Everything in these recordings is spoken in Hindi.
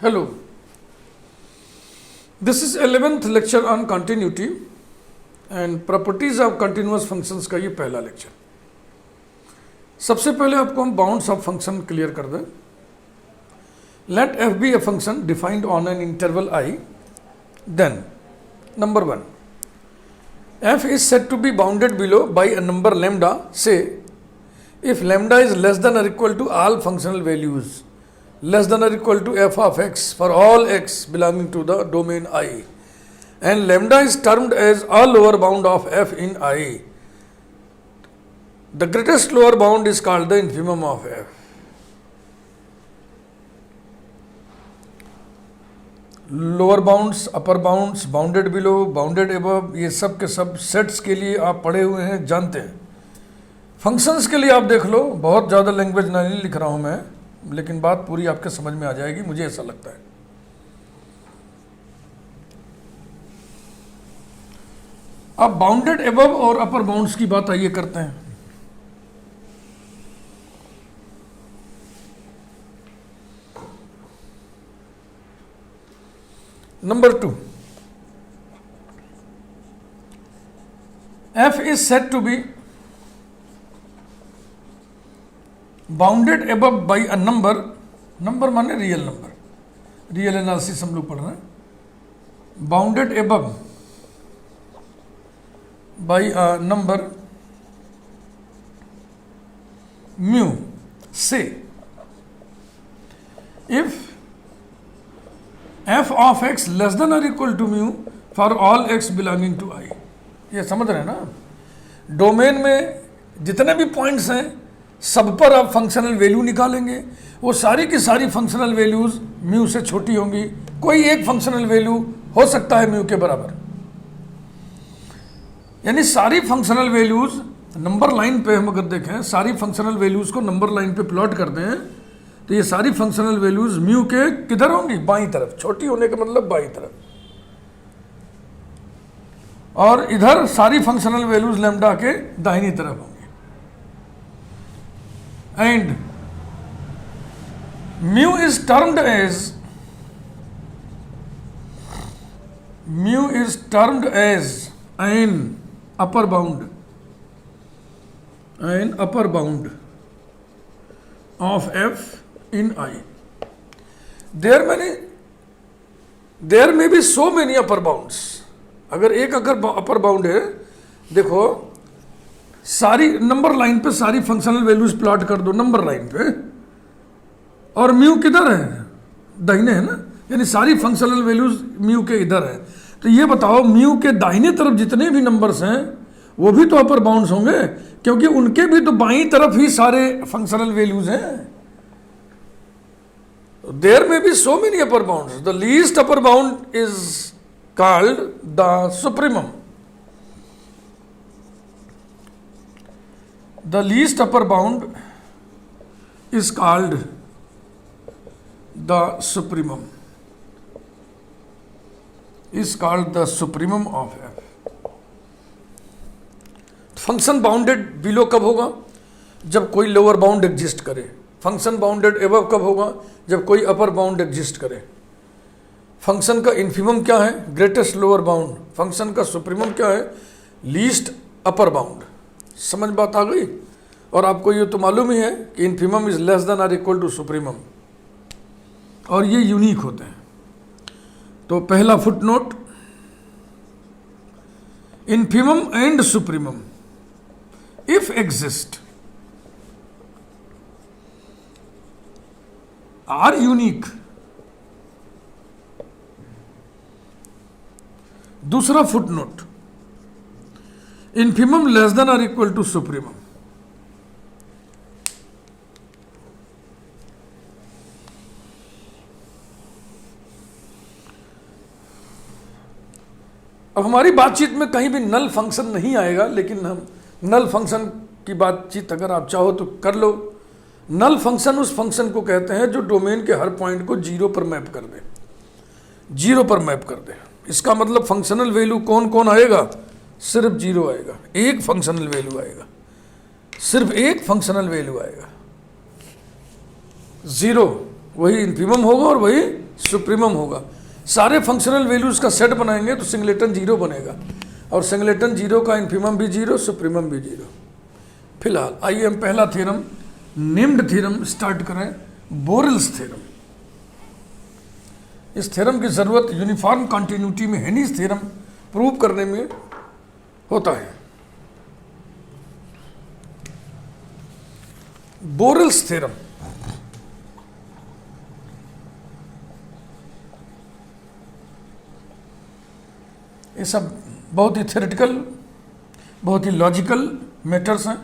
Hello, this is 11th lecture on continuity and properties of continuous functions का ये पहला लेक्चर। सबसे पहले आपको हम बाउंड्स ऑफ फंक्शन क्लियर कर दें। Let f be a function defined on an interval I, then number 1, f is said to be bounded below by a number lambda, say if lambda is less than or equal to all functional values less than or equal to f of x for all x belonging to the domain I, and lambda is termed as a lower bound of f in I. The greatest lower bound is called the infimum of f. Lower bounds, upper bounds, bounded below, bounded above, ये सब के सब सेट्स के लिए आप पढ़े हुए हैं, जानते हैं। फंक्शंस के लिए आप देख लो, बहुत ज़्यादा लैंग्वेज नहीं लिख रहा हूँ मैं, लेकिन बात पूरी आपके समझ में आ जाएगी, मुझे ऐसा लगता है। अब बाउंडेड अबव और अपर बाउंड्स की बात आइए करते हैं। Number 2, f is said to be bounded above by a number, number माने रियल नंबर, रियल एनालिसिस हम लोग पढ़ रहे हैं। Bounded above by a number mu, say if f of x less than or equal to mu for all x belonging to I। ये समझ रहे हैं ना, डोमेन में जितने भी पॉइंट्स हैं सब पर आप फंक्शनल वैल्यू निकालेंगे, वो सारी की सारी फंक्शनल वैल्यूज म्यू से छोटी होंगी। कोई एक फंक्शनल वैल्यू हो सकता है म्यू के बराबर, यानी सारी फंक्शनल वैल्यूज नंबर लाइन पे हम अगर देखें, सारी फंक्शनल वैल्यूज को नंबर लाइन पे प्लॉट कर दें तो ये सारी फंक्शनल वैल्यूज म्यू के किधर होंगी? बाईं तरफ। छोटी होने का मतलब बाईं तरफ। और इधर सारी फंक्शनल वैल्यूज लैम्डा के दाहिनी तरफ होंगी। And mu is termed as an upper bound of f in I. There may be so many upper bounds. अगर एक अपर बाउंड है, देखो सारी नंबर लाइन पे सारी फंक्शनल वैल्यूज प्लॉट कर दो नंबर लाइन पे, और म्यू किधर है? दाहिने है ना, यानी सारी फंक्शनल वैल्यूज म्यू के इधर है। तो ये बताओ म्यू के दाहिने तरफ जितने भी नंबर्स हैं वो भी तो अपर बाउंड्स होंगे, क्योंकि उनके भी तो बाईं तरफ ही सारे फंक्शनल वैल्यूज हैं। There may be so many upper bounds, the least upper bound is called the supremum. The least upper bound is called the supremum, of F. Function bounded below कब होगा? जब कोई लोअर बाउंड एग्जिस्ट करे। फंक्शन बाउंडेड एबव कब होगा? जब कोई अपर बाउंड एग्जिस्ट करे। फंक्शन का इन्फिमम क्या है? Greatest lower bound. फंक्शन का सुप्रीमम क्या है? Least upper bound. समझ बात आ गई? और आपको ये तो मालूम ही है कि इन्फिमम इज लेस देन और इक्वल टू सुप्रीमम, और ये यूनिक होते हैं। तो पहला footnote, infimum and supremum if exist are unique। दूसरा फुटनोट, इन्फिमम लेस देन और इक्वल टू सुप्रीमम। अब हमारी बातचीत में कहीं भी नल फंक्शन नहीं आएगा, लेकिन हम नल फंक्शन की बातचीत अगर आप चाहो तो कर लो। नल फंक्शन उस फंक्शन को कहते हैं जो डोमेन के हर पॉइंट को जीरो पर मैप कर दे, इसका मतलब फंक्शनल वैल्यू कौन कौन आएगा? सिर्फ जीरो आएगा, एक फंक्शनल वैल्यू आएगा, सिर्फ एक फंक्शनल वैल्यू आएगा, जीरो वही इन्फीमम होगा और वही सुप्रीमम होगा। सारे फंक्शनल वैल्यूज का सेट बनाएंगे तो सिंगलेटन जीरो बनेगा, और सिंगलेटन जीरो का इन्फीमम भी जीरो, सुप्रीमम भी जीरो। फिलहाल आइए हम पहला थ्योरम, नेम्ड थ्योरम स्टार्ट करें, बोरेल्स थ्योरम। इस थ्योरम की जरूरत यूनिफॉर्म कॉन्टिन्यूटी में हेनिस थ्योरम प्रूव करने में होता है। बोरेल्स थ्योरम ये सब बहुत ही थ्योरेटिकल, बहुत ही लॉजिकल मैटर्स हैं।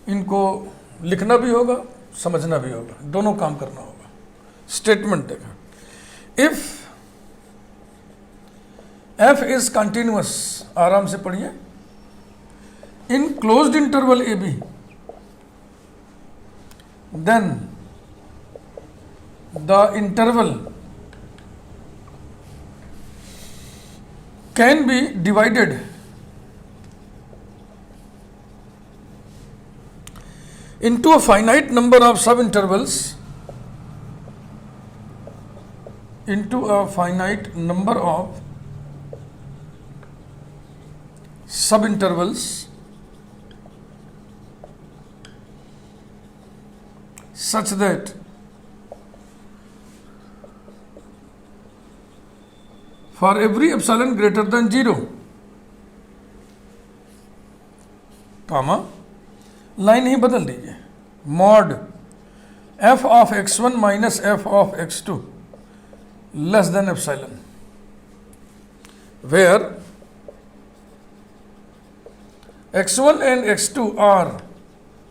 इनको लिखना भी होगा, समझना भी होगा, दोनों काम करना होगा। स्टेटमेंट देखा, इफ एफ इज कंटिन्यूअस, आराम से पढ़िए, in closed interval A B, then the interval can be divided into a finite number of subintervals, into a finite number of subintervals such that for every epsilon greater than 0, comma, line ही बदल दीजिए, mod f of x1 minus f of x2 less than epsilon, where x1 and x2 are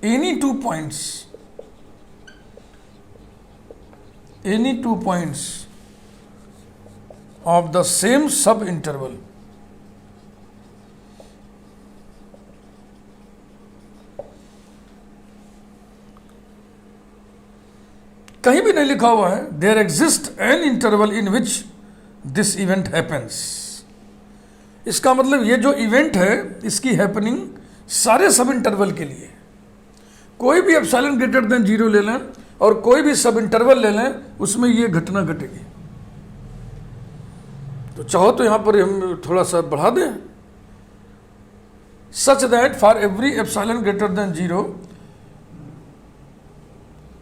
any two points of the same sub interval, कहीं भी नहीं लिखा हुआ है there exist an interval in which this event happens. इसका मतलब ये जो इवेंट है इसकी हैपनिंग सारे सब इंटरवल के लिए, कोई भी एप्सिलॉन ग्रेटर देन 0 ले लें और कोई भी सब इंटरवल ले लें, उसमें ये घटना घटेगी। तो चाहो तो यहां पर हम थोड़ा सा बढ़ा दें, such that for every epsilon greater than 0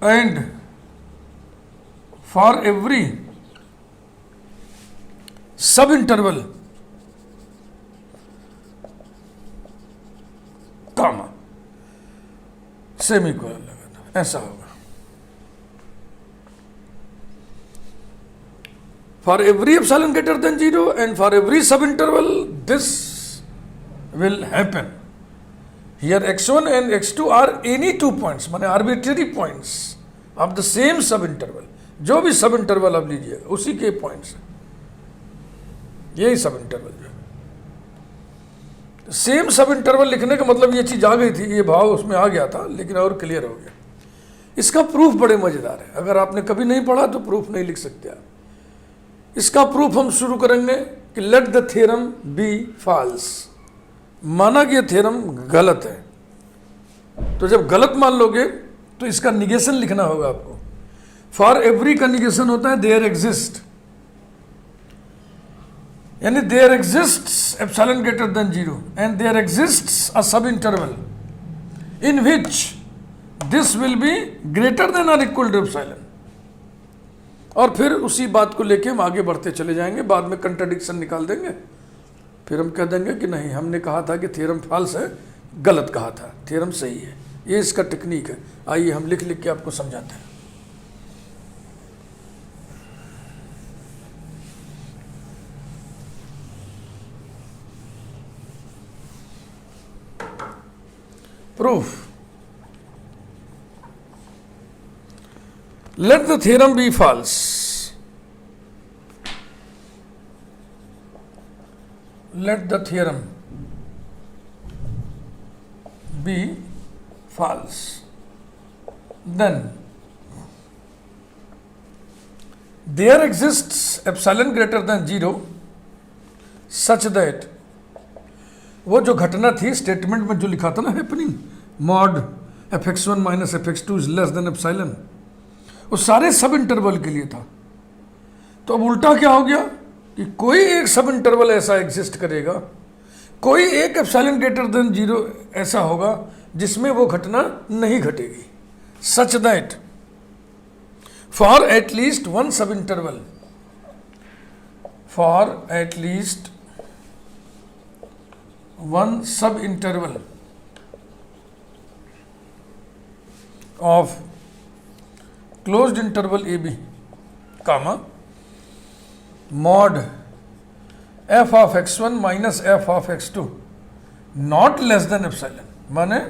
and for every subinterval comma semicolon लगाना, ऐसा होगा। For every epsilon greater than 0 and for every subinterval, this will happen. Here x1 and x2 are any two points, माने arbitrary points of the same subinterval. जो भी subinterval आप लीजिएगा उसी के points, यही subinterval जो है। सेम सबइंटरवल लिखने का मतलब ये चीज आ गई थी, ये भाव उसमें आ गया था, लेकिन और क्लियर हो गया। इसका प्रूफ बड़े मजेदार है, अगर आपने कभी नहीं पढ़ा तो प्रूफ नहीं लिख सकते आप। इसका प्रूफ हम शुरू करेंगे कि let the theorem be false, माना कि यह थ्योरम गलत है। तो जब गलत मान लोगे तो इसका निगेशन लिखना होगा आपको। फॉर एवरी का निगेशन होता है देयर एग्जिस्ट, यानी there exists epsilon greater than 0 and there exists a subinterval in which this will be greater than और इक्वल टू एप्सिलॉन। और फिर उसी बात को लेके हम आगे बढ़ते चले जाएंगे, बाद में कंट्राडिक्शन निकाल देंगे, फिर हम कह देंगे कि नहीं हमने कहा था कि थ्योरम फॉल्स है, गलत कहा था, थ्योरम सही है। ये इसका टेक्निक है। आइए हम लिख लिख के आपको समझाते हैं। Proof. Let the theorem be false. Let the theorem be false. Then there exists epsilon greater than 0 such that वो जो घटना थी स्टेटमेंट में जो लिखा था ना happening, mod fx1 minus fx2 is less than epsilon, वो सारे सब इंटरवल के लिए था। तो अब उल्टा क्या हो गया कि कोई एक सब इंटरवल ऐसा एग्जिस्ट करेगा, कोई एक एप्सिलॉन ग्रेटर देन 0 ऐसा होगा जिसमें वो घटना नहीं घटेगी, सच दैट फॉर एटलीस्ट वन सब इंटरवल, फॉर एटलीस्ट वन सब interval of closed interval AB, comma, mod f of x1 minus f of x2 not less than epsilon, माने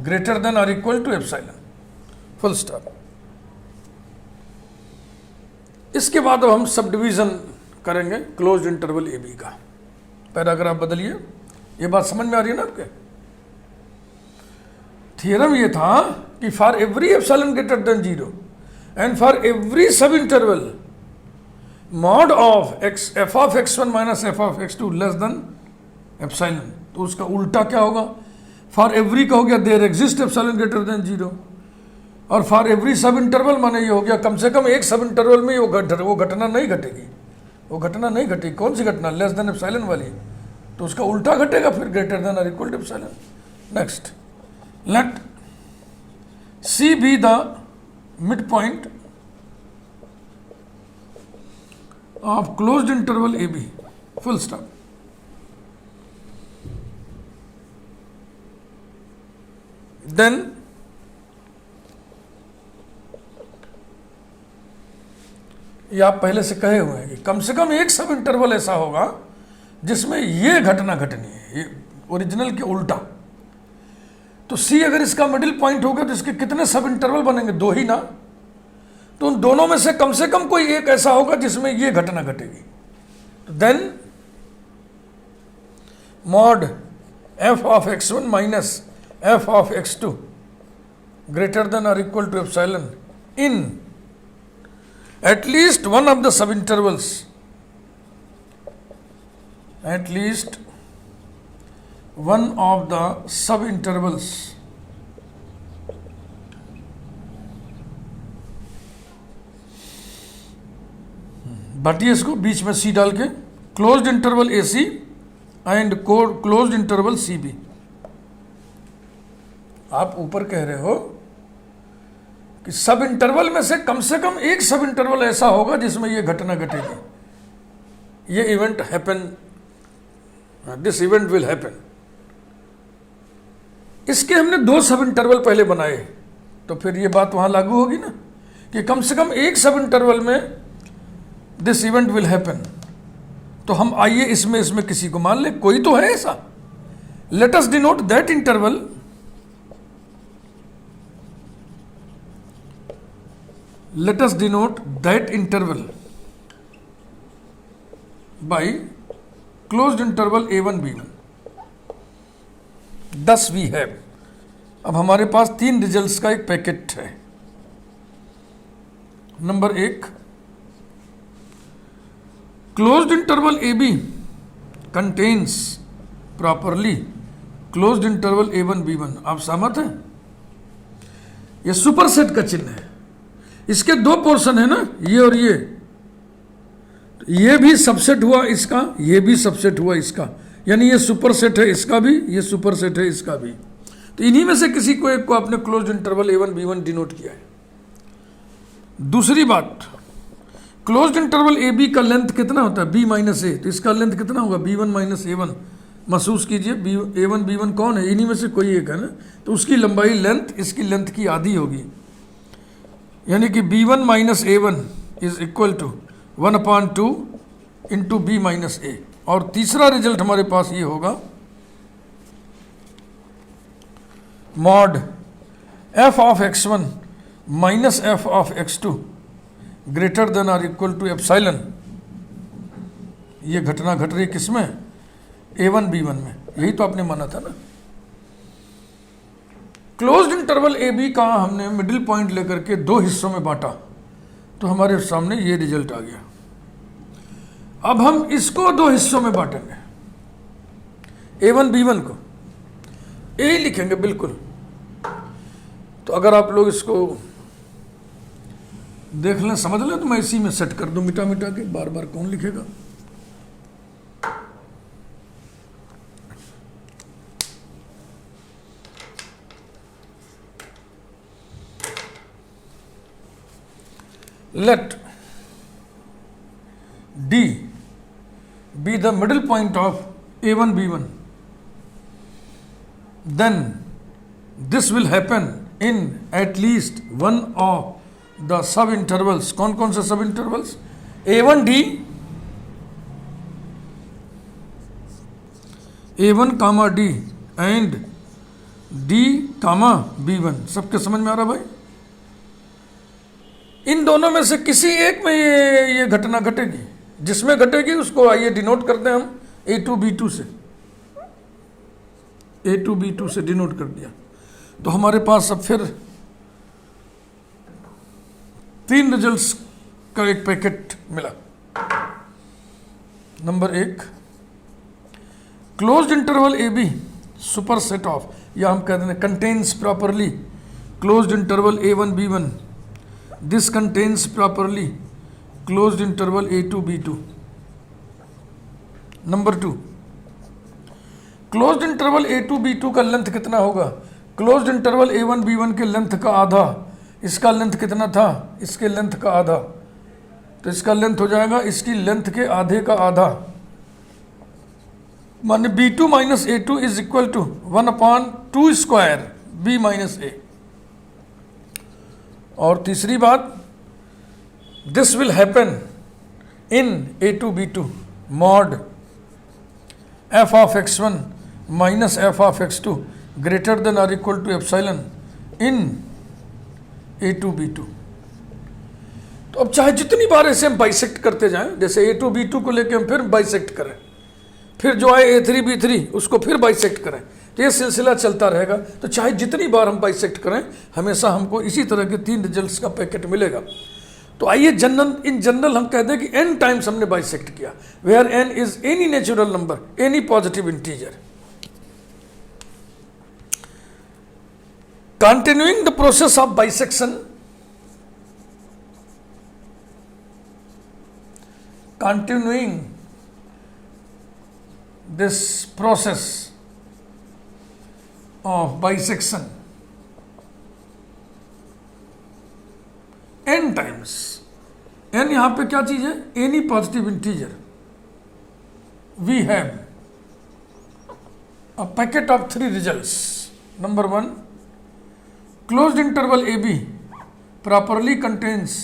greater than or equal to epsilon, full stop। इसके बाद अब हम सब डिवीजन करेंगे क्लोज्ड इंटरवल ए बी का। पैराग्राफ बदलिए। ये बात समझ में आ रही है ना आपके? थियरम ये था कि for every epsilon greater than 0 and for every सब interval mod of x F of x1 minus F of x2 less than epsilon. तो उसका उल्टा क्या होगा? फॉर एवरी का हो गया there exist epsilon greater than 0, और फॉर एवरी सब इंटरवल माने ये हो गया कम से कम एक सब इंटरवल में वो घटना नहीं घटेगी, वो घटना नहीं घटेगी। कौन सी घटना? लेस देन एप्सिलॉन वाली। तो उसका उल्टा घटेगा फिर, ग्रेटर देन और equal to epsilon. Next, let C be the midpoint of closed interval AB, full stop। Then ये आप पहले से कहे हुए हैं कि कम से कम एक सब इंटरवल ऐसा होगा जिसमें ये घटना घटनी है, ये ओरिजिनल के उल्टा। तो सी अगर इसका मिडिल पॉइंट होगा तो इसके कितने सब इंटरवल बनेंगे? 2 ही ना। तो उन दोनों में से कम कोई एक ऐसा होगा जिसमें ये घटना घटेगी। तो then mod F of x1 minus F of x2 greater than और equal to epsilon in at least one of the sub intervals, at least one of the sub intervals बाटिए इसको बीच में सी डाल के, closed interval A C and closed interval C B. आप ऊपर कह रहे हो कि सब इंटरवल में से कम एक सब इंटरवल ऐसा होगा जिसमें यह घटना घटेगी, ये event happen, this event will happen. इसके हमने 2 सब इंटरवल पहले बनाए, तो फिर ये बात वहां लागू होगी ना कि कम से कम एक सब इंटरवल में दिस इवेंट विल हैपन। तो हम आइए इसमें किसी को मान ले, कोई तो है ऐसा। Let us denote that interval, let us denote that interval by closed interval a1 b1। thus we have, अब हमारे पास 3 रिजल्ट्स का एक पैकेट है। Number 1, closed interval A B contains properly closed interval a1 b1। आप सहमत हैं? यह सुपरसेट का चिन्ह है। इसके 2 पोर्शन है ना, ये और ये भी सबसेट हुआ इसका, ये भी सबसेट हुआ इसका, यानी ये सुपरसेट है इसका भी, ये सुपरसेट है इसका भी। तो इन्हीं में से किसी को एक को आपने closed interval a1 b1 denote किया है। दूसरी बात, क्लोज्ड इंटरवल ए बी का लेंथ कितना होता है? b माइनस ए। तो इसका लेंथ कितना होगा? b1 minus a1। महसूस कीजिए, a1 b1 कौन है? इन्हीं में से कोई एक है ना। तो उसकी लंबाई लेंथ इसकी लेंथ की आधी होगी, यानी कि b1 minus a1 is equal to 1/2 into b minus a। और तीसरा रिजल्ट हमारे पास ये होगा, mod f of x1 minus f of x2 greater than और इक्वल टू एप्सिलॉन। ये घटना घट रही किसमें? a1 b1 में। यही तो आपने माना था ना। क्लोज्ड इंटरवल ए बी का हमने मिडिल पॉइंट लेकर के 2 हिस्सों में बांटा, तो हमारे सामने ये रिजल्ट आ गया। अब हम इसको 2 हिस्सों में बांटेंगे, a1 b1 को ए ही लिखेंगे बिल्कुल। तो अगर आप लोग इसको देख लें, समझ लें, तो मैं इसी में सेट कर दूं मिटा मिटा के, बार बार कौन लिखेगा। Let D be the middle point of A1 B1, then this will happen in at least one of the sub intervals. कौन कौन से सब intervals? A1D, A1 comma D and D comma B1। सबके समझ में आ रहा भाई? इन दोनों में से किसी एक में ये घटना घटेगी, जिसमें घटेगी उसको आइए डिनोट करते हैं हम A2 B2 से। A2 B2 से डिनोट कर दिया, तो हमारे पास अब फिर 3 रिजल्ट्स का एक पैकेट मिला। Number 1, closed interval A be super set of, या हम कहते हैं contains properly closed interval A1 B1, this contains properly closed interval A2 B2। Number 2, closed interval A2 B2 का लेंथ कितना होगा? क्लोज्ड इंटरवल A1 B1 के लेंथ का आधा। इसका लेंथ कितना था? इसके लेंथ का आधा, तो इसका लेंथ हो जाएगा इसकी लेंथ के आधे का आधा, माने B2 minus A2 is equal to 1/2 square B minus A। और तीसरी बात, this will happen in A2 B2 mod f of x1 minus f of x2 greater than और equal to epsilon in A2 B2। तो अब चाहे जितनी बार ऐसे हम बाइसेक्ट करते जाएं, जैसे A2 B2 को लेके हम फिर बाइसेक्ट करें, फिर जो आए A3 B3 उसको फिर बाइसेक्ट करें, तो ये सिलसिला चलता रहेगा। तो चाहे जितनी बार हम बाइसेक्ट करें, हमेशा हमको इसी तरह के 3 रिजल्ट्स का पैकेट मिलेगा। तो आइए इन जनरल हम कहते हैं कि n टाइम्स हमने बाइसेक्ट किया, where n is any natural number, any positive integer. Continuing the process of bisection, continuing this process of bisection n times, n यहां पे क्या चीज है? Any positive integer. We have a packet of 3 results. Number 1, closed interval AB properly contains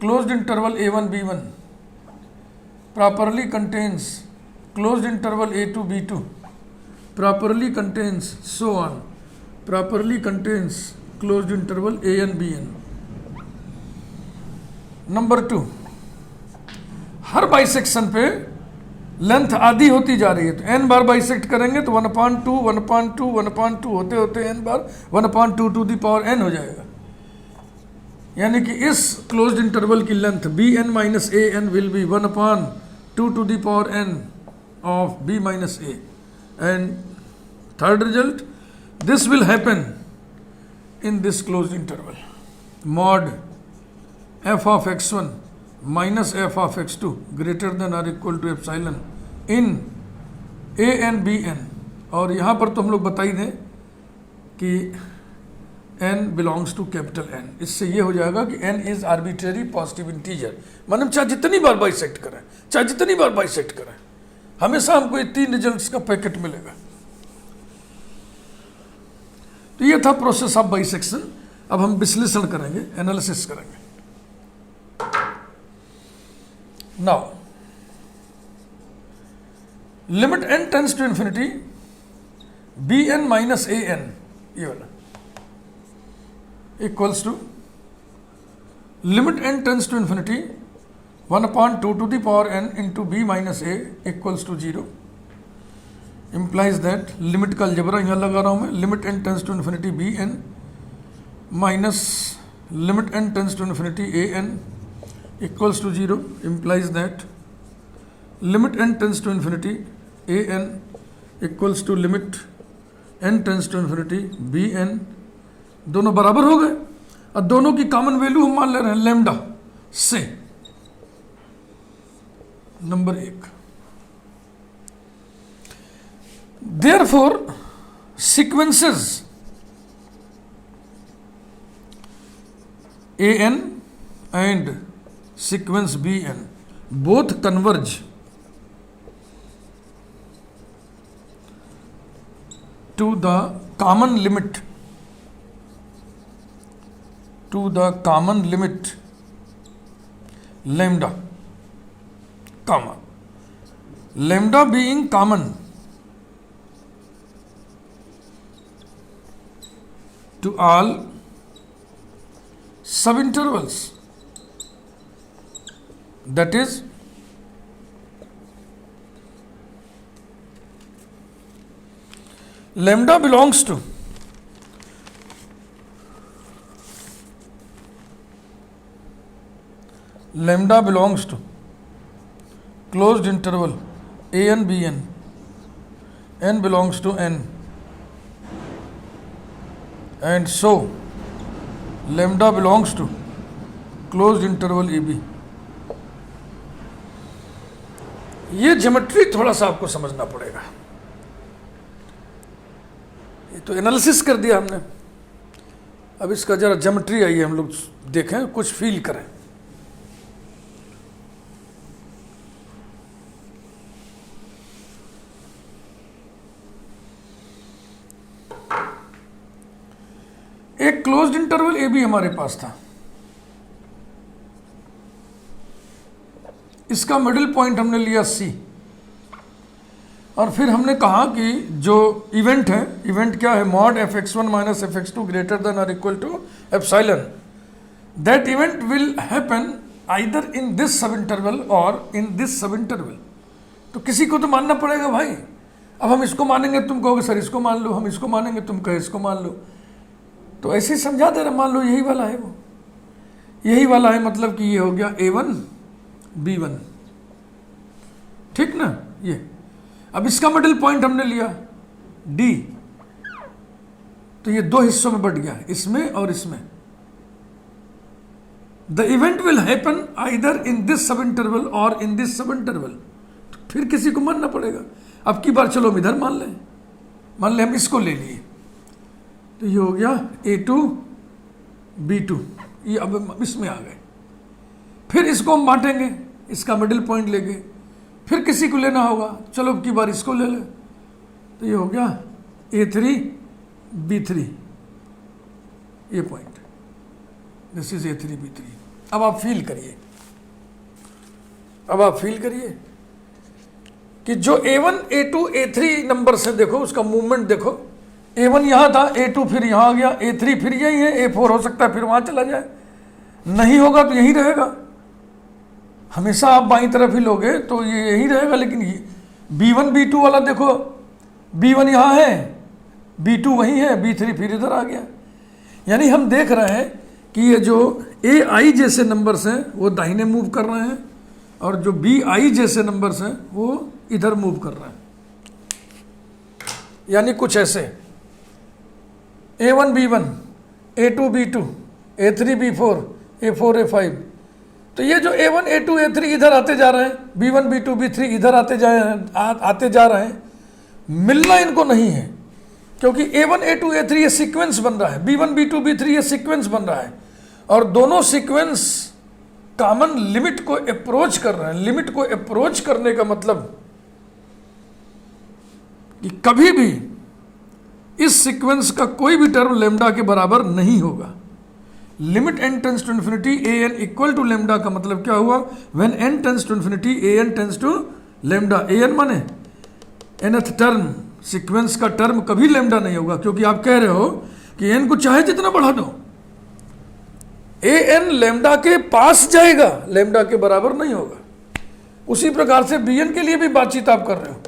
closed interval A1 B1, properly contains closed interval A2 B2, properly contains so on, properly contains closed interval AN BN. Number 2, her bisection पे लेंथ आधी होती जा रही है, तो n बार बाइसेक्ट करेंगे तो 1/2 1/2 1/2 होते होते n बार 1/2 टू द पावर n हो जाएगा। यानी कि इस क्लोज्ड इंटरवल की length Bn minus An will be 1/2 to the power n of B minus A। And third result, this will happen in this closed interval mod f of x1 minus f of x2 greater than और equal to epsilon in An Bn। और यहाँ पर तो हम लोग बता ही दें कि n belongs to capital N। इससे ये हो जाएगा कि n is arbitrary positive integer. मतलब चाहे जितनी बार बाइसेक्ट करें, चाहे जितनी बार बाइसेक्ट करें, हमेशा हमको ये 3 रिजल्ट्स का पैकेट मिलेगा। तो ये था प्रोसेस ऑफ बाइसेक्शन। अब हम विश्लेषण करेंगे, एनालिसिस करेंगे। Now limit n tends to infinity Bn minus An, ये वाला equals to limit n tends to infinity 1/2 to the power n into b minus a equals to 0, implies that limit का अलजेब्रा यहाँ लगा रहा हूँ मैं, limit n tends to infinity bn minus limit n tends to infinity an equals to 0, implies that limit n tends to infinity an equals to limit n tends to infinity bn। दोनों बराबर हो गए और दोनों की कॉमन वैल्यू हम मान ले रहे हैं लैम्डा, से। Number 1, therefore sequences an and sequence bn both converge to the common limit lambda, comma, lambda being common to all subintervals, that is lambda belongs to closed interval an bn, n belongs to n, and so lambda belongs to closed interval ab। ये ज्योमेट्री थोड़ा सा आपको समझना पड़ेगा। ये तो एनालिसिस कर दिया हमने, अब इसका जरा ज्योमेट्री आइए हम लोग देखें, कुछ फील करें। एक क्लोज्ड इंटरवल ए बी हमारे पास था, इसका मिडिल पॉइंट हमने लिया सी, और फिर हमने कहा कि जो इवेंट है, इवेंट क्या है, mod fx1 minus fx2 greater than और equal to epsilon, that event will happen either in this sub interval और इन दिस सब इंटरवल। तो किसी को तो मानना पड़ेगा भाई। अब हम इसको मानेंगे, तुम कहोगे सर इसको मान लो, हम इसको मानेंगे, तुम कहे इसको मान लो, तो ऐसे ही समझा दे रहा, मान लो यही वाला है, वो यही वाला है, मतलब कि ये हो गया a1 b1, ठीक ना। ये अब इसका मिडिल पॉइंट हमने लिया d, तो ये दो हिस्सों में बट गया, इसमें और इसमें। The event will happen either in this sub interval और इन दिस सब इंटरवल। तो फिर किसी को मानना पड़ेगा। अब की बार चलो हम इधर मान लें हम इसको ले लिए, तो ये हो गया a2 b2, ये अब इसमें आ गए। फिर इसको हम बांटेंगे, इसका मिडिल पॉइंट लेके, फिर किसी को लेना होगा, चलो अब की बार इसको ले ले, तो ये हो गया a3 b3, ये point, this is a3 b3। अब आप फील करिए कि जो a1 a2 a3 नंबर से देखो, उसका मूवमेंट देखो, a1 यहाँ था, a2 फिर यहाँ आ गया, a3 फिर यही है, a4 हो सकता है फिर वहाँ चला जाए, नहीं होगा तो यहीं रहेगा। हमेशा आप बाईं तरफ ही लोगे तो ये यहीं रहेगा, लेकिन b1 b2 वाला देखो, b1 यहाँ है, b2 वहीं है, b3 फिर इधर आ गया। यानी हम देख रहे हैं कि ये जो ai जैसे नंबर्स हैं वो दाहिने मूव कर रहे हैं, और जो bi जैसे नंबर्स हैं वो इधर मूव कर रहे हैं। यानी कुछ ऐसे a1 b1, a2 b2, a3 b4, a4 a5। तो ये जो a1 a2 a3 इधर आते जा रहे हैं, b1 b2 b3 इधर आते जा रहे हैं, मिलना इनको नहीं है, क्योंकि a1 a2 a3 ये सीक्वेंस बन रहा है, b1 b2 b3 ये सीक्वेंस बन रहा है, और दोनों सीक्वेंस कॉमन लिमिट को अप्रोच कर रहे हैं। लिमिट को अप्रोच करने का मतलब कि कभी भी इस सीक्वेंस का कोई भी टर्म लेमडा के बराबर नहीं होगा। Limit n tends to infinity an equal to lambda का मतलब क्या हुआ, when n tends to infinity an tends to lambda. an माने nth टर्म, सीक्वेंस का टर्म कभी लेमडा नहीं होगा, क्योंकि आप कह रहे हो कि n को चाहे जितना बढ़ा दो, an लेमडा के पास जाएगा, लेमडा के बराबर नहीं होगा। उसी प्रकार से bn के लिए भी बातचीत आप कर रहे हो।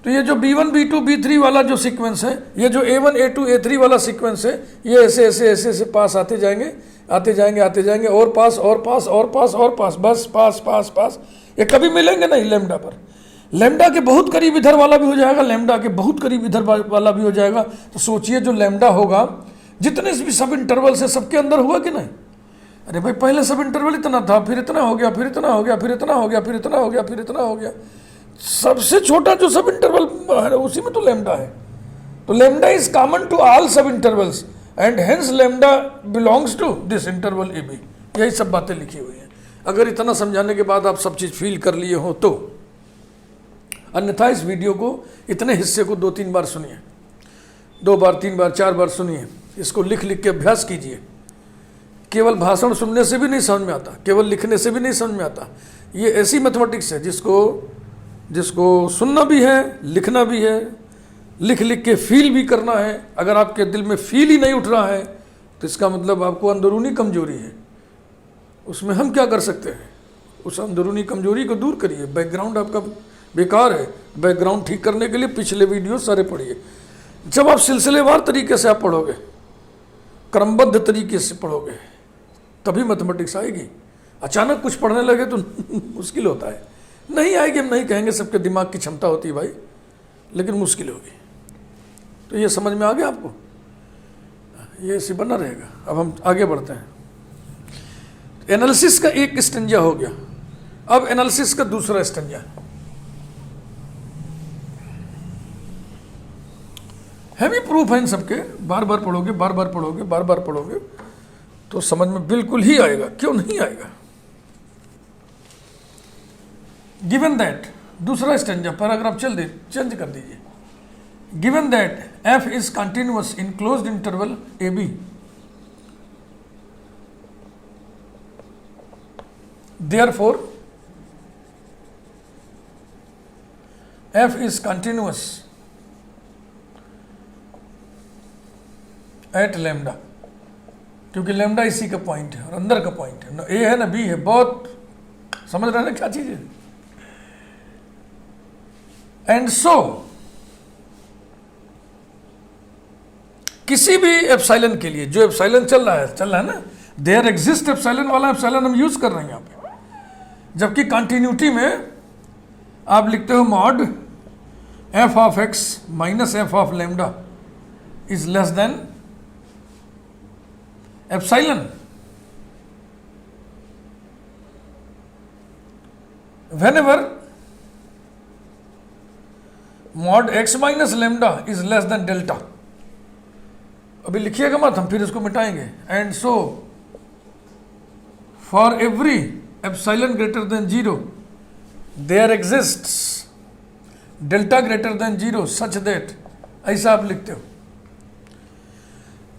तो ये जो b1 b2 b3 वाला जो सीक्वेंस है, ये जो a1 a2 a3 वाला सीक्वेंस है, ये ऐसे ऐसे ऐसे ऐसे पास आते जाएंगे और पास और पास और पास और पास, बस पास पास पास, ये कभी मिलेंगे नहीं लेमडा पर। लेमडा के बहुत करीब इधर वाला भी हो जाएगा, लेमडा के बहुत करीब इधर वाला भी हो जाएगा। तो सोचिए जो लेमडा होगा जितने भी सब इंटरवल से सबके अंदर हुआ कि नहीं, अरे भाई पहले सब इंटरवल इतना था, फिर इतना हो गया, फिर इतना हो गया, फिर इतना हो गया, फिर इतना हो गया, फिर इतना हो गया। सबसे छोटा जो सब इंटरवल है उसी में तो लैम्डा है। तो lambda is common to all sub intervals and hence lambda belongs to this interval A B. यही सब बातें लिखी हुई हैं। अगर इतना समझाने के बाद आप सब चीज़ फील कर लिए हो तो, अन्यथा इस वीडियो को, इतने हिस्से को 2-3 बार सुनिए, 2 बार, 3 बार, 4 बार सुनिए। इसको लिख लिख के अभ्यास कीजिए। केवल भाषण सुनने से भी नहीं समझ में आता, केवल लिखने से भी नहीं समझ में आता। ये ऐसी मैथमेटिक्स है जिसको सुनना भी है, लिखना भी है, लिख लिख के फील भी करना है। अगर आपके दिल में फील ही नहीं उठ रहा है तो इसका मतलब आपको अंदरूनी कमजोरी है। उसमें हम क्या कर सकते हैं? उस अंदरूनी कमजोरी को दूर करिए। बैकग्राउंड आपका बेकार है, बैकग्राउंड ठीक करने के लिए पिछले वीडियो सारे पढ़िए। जब आप सिलसिलेवार तरीके से आप पढ़ोगे, क्रमबद्ध तरीके से पढ़ोगे, तभी मैथमेटिक्स आएगी। अचानक कुछ पढ़ने लगे तो मुश्किल होता है। नहीं आएगी हम नहीं कहेंगे, सबके दिमाग की क्षमता होती है भाई, लेकिन मुश्किल होगी। तो ये समझ में आ गया आपको? ये ऐसे बना रहेगा। अब हम आगे बढ़ते हैं। एनालिसिस का एक स्टेंजा हो गया, अब एनालिसिस का दूसरा स्टेंजा। हैवी प्रूफ है इन सबके, बार बार पढ़ोगे, बार बार पढ़ोगे, बार बार पढ़ोगे तो समझ में बिल्कुल ही आएगा। क्यों नहीं आएगा? गिवन दैट, दूसरा स्टेंजा, पैराग्राफ चेंज कर दीजिए। Given that F is continuous in closed interval A B, therefore f is continuous at lambda, क्योंकि लैम्डा इसी का पॉइंट है और अंदर का पॉइंट है, ना ए है ना बी है। बहुत समझ रहे हैं ना क्या चीज है? एंड सो किसी भी एप्सिलॉन के लिए, जो एप्सिलॉन चल रहा है ना, देयर एग्जिस्ट एप्सिलॉन वाला एप्सिलॉन हम यूज कर रहे हैं यहाँ पे। जबकि कंटिन्यूटी में आप लिखते हो mod F of X minus F of lambda is less than epsilon. Whenever mod X minus lambda is less than delta, अभी लिखिएगा मत, हम फिर इसको मिटाएंगे। And so for every epsilon greater than 0 there exists delta greater than 0 such that, ऐसा आप लिखते हो।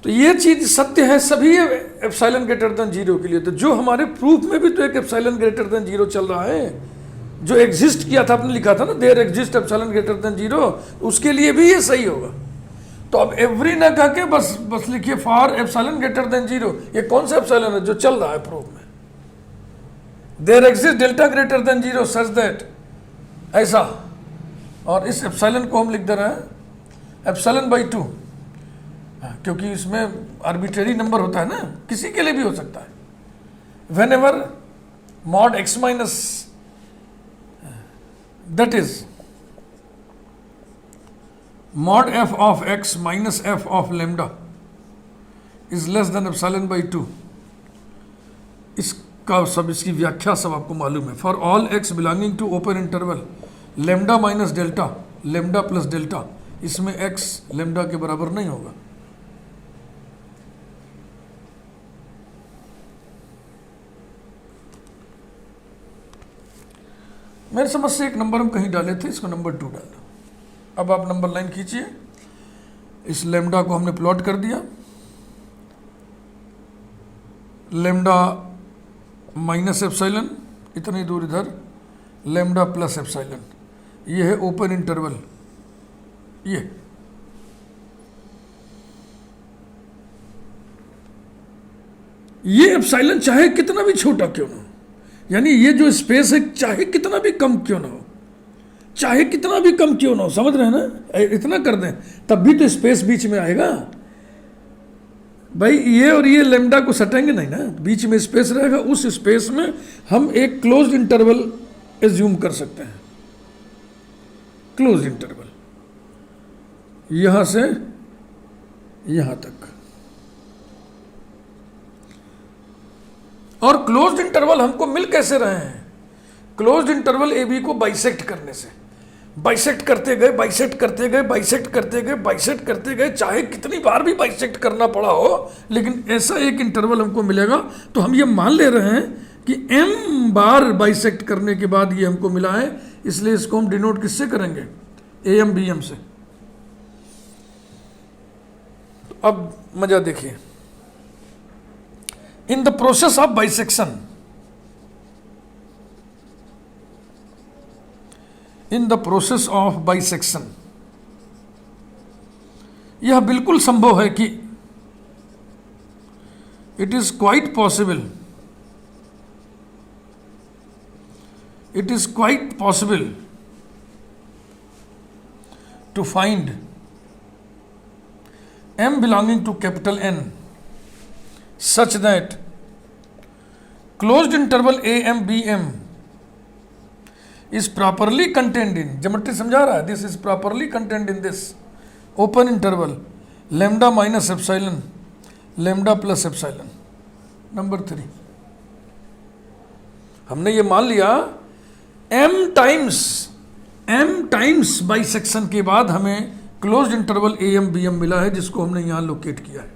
तो ये चीज सत्य है सभी एप्सिलॉन ग्रेटर देन 0 के लिए। तो जो हमारे प्रूफ में भी तो एक एप्सिलॉन ग्रेटर देन 0 चल रहा है, जो एग्जिस्ट किया था, आपने लिखा था ना there exist epsilon greater than 0, उसके लिए भी ये सही होगा। तो अब एवरी ना कह के बस लिखिए फॉर एप्सिलॉन ग्रेटर देन 0। ये कौन सा एप्सिलॉन है जो चल रहा है प्रूफ में? There exist delta greater than 0 such that, ऐसा। और इस एप्सिलॉन को हम लिख दे रहे हैं एप्सिलॉन बाई 2, क्योंकि इसमें आर्बिट्रेरी नंबर होता है ना, किसी के लिए भी हो सकता है। When ever mod X minus, that is mod f of x minus f of lambda is less than epsilon by 2, इसका सब, इसकी व्याख्या सब आपको मालूम है। For all x belonging to open interval lambda minus delta, lambda plus delta, इसमें x लैम्डा के बराबर नहीं होगा। मेरे समझ से एक नंबर हम कहीं डाले थे, इसको नंबर 2 डाल दो। अब आप नंबर लाइन खींचिए। इस लैम्डा को हमने प्लॉट कर दिया, लैम्डा माइनस एप्सिलॉन, इतनी दूर इधर, लैम्डा प्लस एप्सिलॉन, ये है ओपन इंटरवल। ये एप्सिलॉन चाहे कितना भी छोटा क्यों ना हो, यानी ये जो स्पेस है चाहे कितना भी कम क्यों ना हो, चाहे कितना भी कम क्यों ना हो, समझ रहे हैं ना? इतना कर दें तब भी तो स्पेस बीच में आएगा भाई। ये और ये लैम्डा को सटेंगे नहीं ना, बीच में स्पेस रहेगा। उस स्पेस में हम एक क्लोज्ड इंटरवल एज्यूम कर सकते हैं। क्लोज्ड इंटरवल यहां से यहां तक, और क्लोज्ड इंटरवल हमको मिल कैसे रहे हैं? क्लोज्ड इंटरवल ए बी को बाइसेक्ट करने से, बाइसेक्ट करते गए, बाइसेक्ट करते गए, बाइसेक्ट करते गए, बाइसेक्ट करते गए, चाहे कितनी बार भी बाइसेक्ट करना पड़ा हो, लेकिन ऐसा एक इंटरवल हमको मिलेगा। तो हम ये मान ले रहे हैं कि m बार बाइसेक्ट करने के बाद ये हमको मिला है, इसलिए इसको हम डिनोट किससे करेंगे? ए एम बी एम से। तो अब मजा देखिए, in the process of bisection, in the process of bisection, यह बिल्कुल संभव है कि it is quite possible, it is quite possible to find m belonging to capital N such that closed interval a m b m is properly contained in, geometry समझा रहा है, this is properly contained in this open interval lambda minus epsilon lambda plus epsilon। Number 3, हमने ये मान लिया m टाइम्स बाइसेक्शन के बाद हमें closed interval A M B M मिला है, जिसको हमने यहां लोकेट किया है।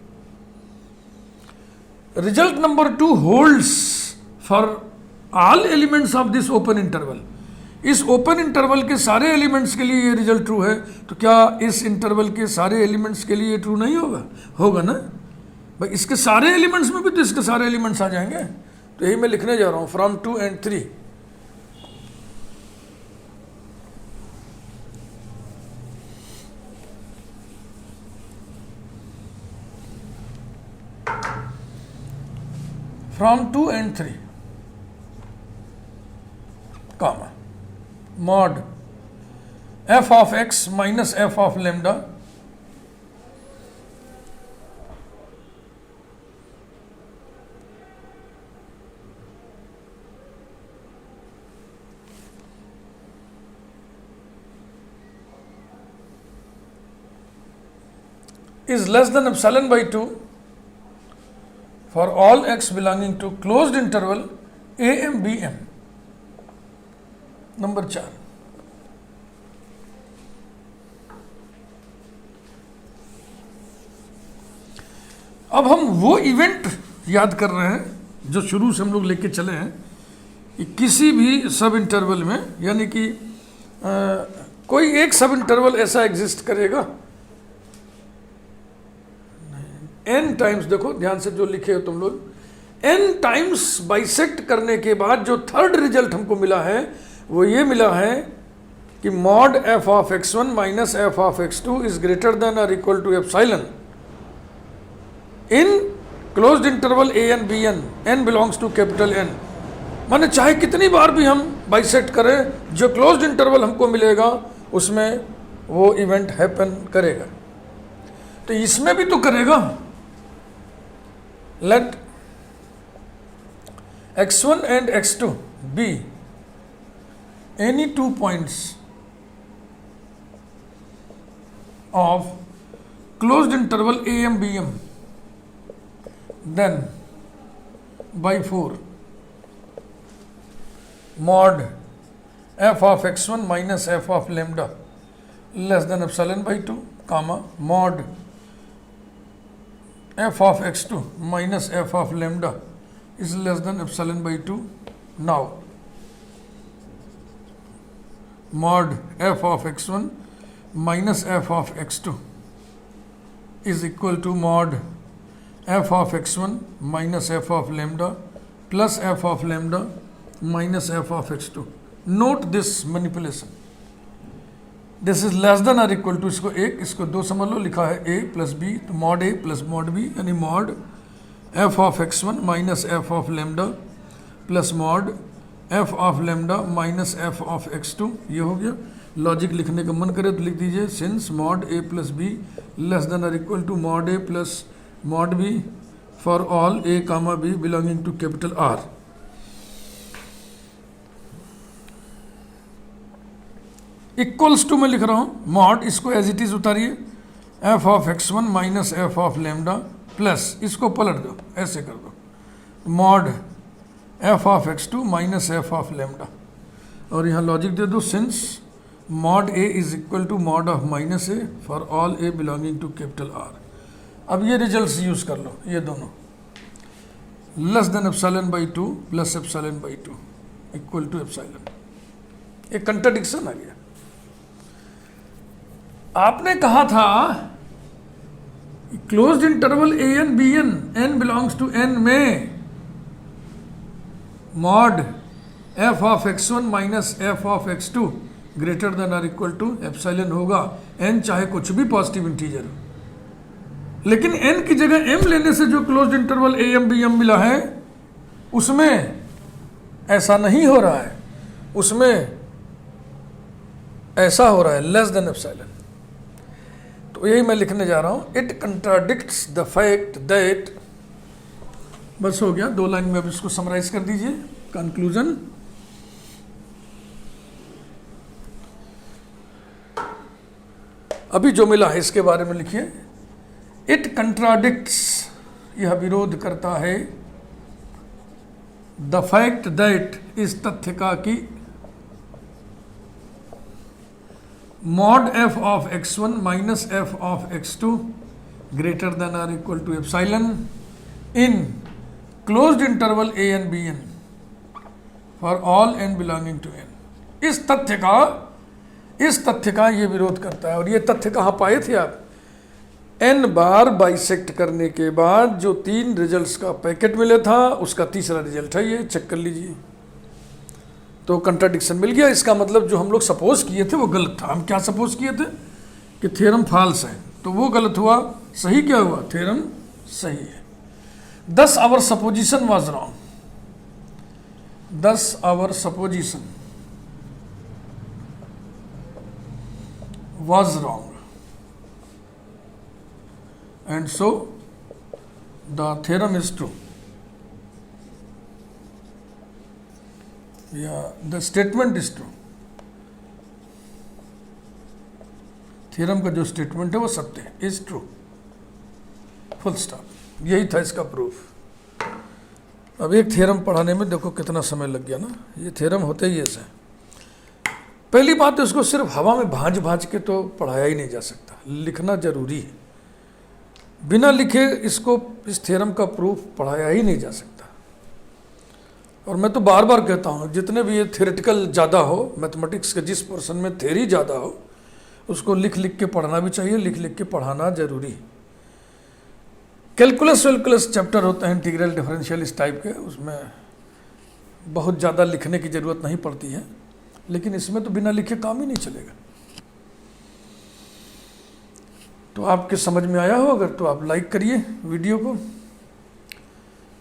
Result number 2 holds for all elements of this open interval. इस ओपन इंटरवल के सारे एलिमेंट्स के लिए ये रिजल्ट ट्रू है, तो क्या इस इंटरवल के सारे एलिमेंट्स के लिए ट्रू नहीं होगा? होगा ना भाई, इसके सारे एलिमेंट्स में भी तो इसके सारे एलिमेंट्स आ जाएंगे। तो यही मैं लिखने जा रहा हूं, from 2 and 3। From 2 and 3, comma, mod f of x minus f of lambda is less than epsilon by 2 for all x belonging to closed interval a m b m। Number 4, अब हम वो इवेंट याद कर रहे हैं जो शुरू से हम लोग लेके चले हैं कि किसी भी सब इंटरवल में, यानी कि कोई एक सब इंटरवल ऐसा एग्जिस्ट करेगा n टाइम्स, देखो ध्यान से जो लिखे हो तुम लोग, n टाइम्स बाइसेक्ट करने के बाद जो थर्ड रिजल्ट हमको मिला है वो ये मिला है कि mod f of x1 minus f of x2 is greater than और equal to epsilon in closed interval a n b n, n belongs to capital N। माने चाहे कितनी बार भी हम बाइसेक्ट करें, जो क्लोज्ड इंटरवल हमको मिलेगा उसमें वो इवेंट हैपन करेगा। तो इसमें भी तो करेगा। Let x1 and x2 be any 2 points of closed interval a m b m, then by 4 mod f of x1 minus f of lambda less than epsilon by 2, comma mod f of x2 minus f of lambda is less than epsilon by 2। Now mod f of x1 minus f of x2 is equal to mod f of x1 minus f of lambda plus f of lambda minus f of x2। Note this manipulation, this is less than और इक्वल टू, इसको एक, इसको दो समझ लो, लिखा है a प्लस बी, तो mod a plus mod b, यानी mod f of x1 minus f of lambda plus mod f of lambda minus f of x2। ये हो गया। लॉजिक लिखने का मन करे तो लिख दीजिए, since mod a plus B less than और equal to mod a plus mod b for all a comma b belonging to capital R। Equals to मैं लिख रहा हूं मॉड, इसको एज इट इज उतारिए, f of x1 minus f of lambda plus, इसको पलट दो, ऐसे कर दो, mod F of x2 minus F of lambda, और यहाँ लॉजिक दे दो, since mod A is equal to mod of minus A for all A belonging to capital R. अब ये रिजल्ट्स यूज कर लो, ये दोनों less than epsilon by 2 plus epsilon by 2 equal to epsilon. एक कंट्राडिक्शन आ गया। आपने कहा था closed interval A N B N, N belongs to N में mod F of x1 minus F of x2 greater than or equal to epsilon होगा, एन चाहे कुछ भी पॉजिटिव इंटीजर हो। लेकिन एन की जगह एम लेने से जो closed interval A M B M मिला है उसमें ऐसा नहीं हो रहा है, उसमें ऐसा हो रहा है लेस देन एप्सिलॉन। तो यही मैं लिखने जा रहा हूं, it contradicts the fact that, बस हो गया 2 लाइन में। अब इसको समराइज कर दीजिए, कंक्लूजन। अभी जो मिला है इसके बारे में लिखिए। इट कंट्राडिक्ट्स, यह विरोध करता है, द फैक्ट दैट, इस तथ्य का कि mod F of x1 minus F of x2 greater than or equal to epsilon in closed interval A N B N for all N belonging to N. इस तथ्य का ये विरोध करता है। और ये तथ्य कहाँ पाए थे आप? n बार बाइसेक्ट करने के बाद जो 3 रिजल्ट्स का पैकेट मिले था उसका तीसरा रिजल्ट है ये, चेक कर लीजिए। तो कंट्राडिक्शन मिल गया। इसका मतलब जो हम लोग सपोज किए थे वो गलत था। हम क्या सपोज किए थे कि थ्योरम फॉल्स है, तो वो गलत हुआ। सही क्या हुआ? थ्योरम सही है। 10 our supposition was wrong, 10 our supposition was wrong, and so the theorem is true. The statement is true. Theorem का जो स्टेटमेंट है वो सत्य है, इज ट्रू, फुल स्टॉप। यही था इसका प्रूफ। अब एक थ्योरम पढ़ाने में देखो कितना समय लग गया ना। ये थ्योरम होते ही ऐसे। पहली बात तो इसको सिर्फ हवा में भांज भांज के तो पढ़ाया ही नहीं जा सकता, लिखना जरूरी है। बिना लिखे इसको, इस थ्योरम का प्रूफ पढ़ाया ही नहीं जा सकता। और मैं तो बार बार कहता हूँ, जितने भी ये थ्योरेटिकल ज़्यादा हो, मैथमेटिक्स के जिस पोर्शन में थ्योरी ज़्यादा हो उसको लिख लिख के पढ़ना भी चाहिए, लिख लिख के पढ़ाना जरूरी है। कैलकुलस वेलकुलस चैप्टर होते हैं इंटीग्रल डिफरेंशियल इस टाइप के, उसमें बहुत ज़्यादा लिखने की ज़रूरत नहीं पड़ती है, लेकिन इसमें तो बिना लिखे काम ही नहीं चलेगा। तो आपके समझ में आया हो अगर, तो आप लाइक करिए वीडियो को।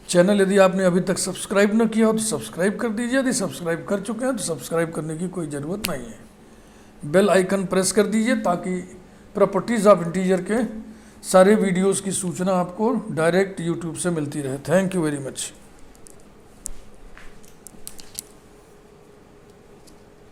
चैनल यदि आपने अभी तक सब्सक्राइब न किया हो तो सब्सक्राइब कर दीजिए। यदि सब्सक्राइब कर चुके हैं तो सब्सक्राइब करने की कोई ज़रूरत नहीं है। बेल आइकन प्रेस कर दीजिए ताकि प्रॉपर्टीज़ ऑफ इंटीजर के सारे वीडियोस की सूचना आपको डायरेक्ट यूट्यूब से मिलती रहे। Thank you very much.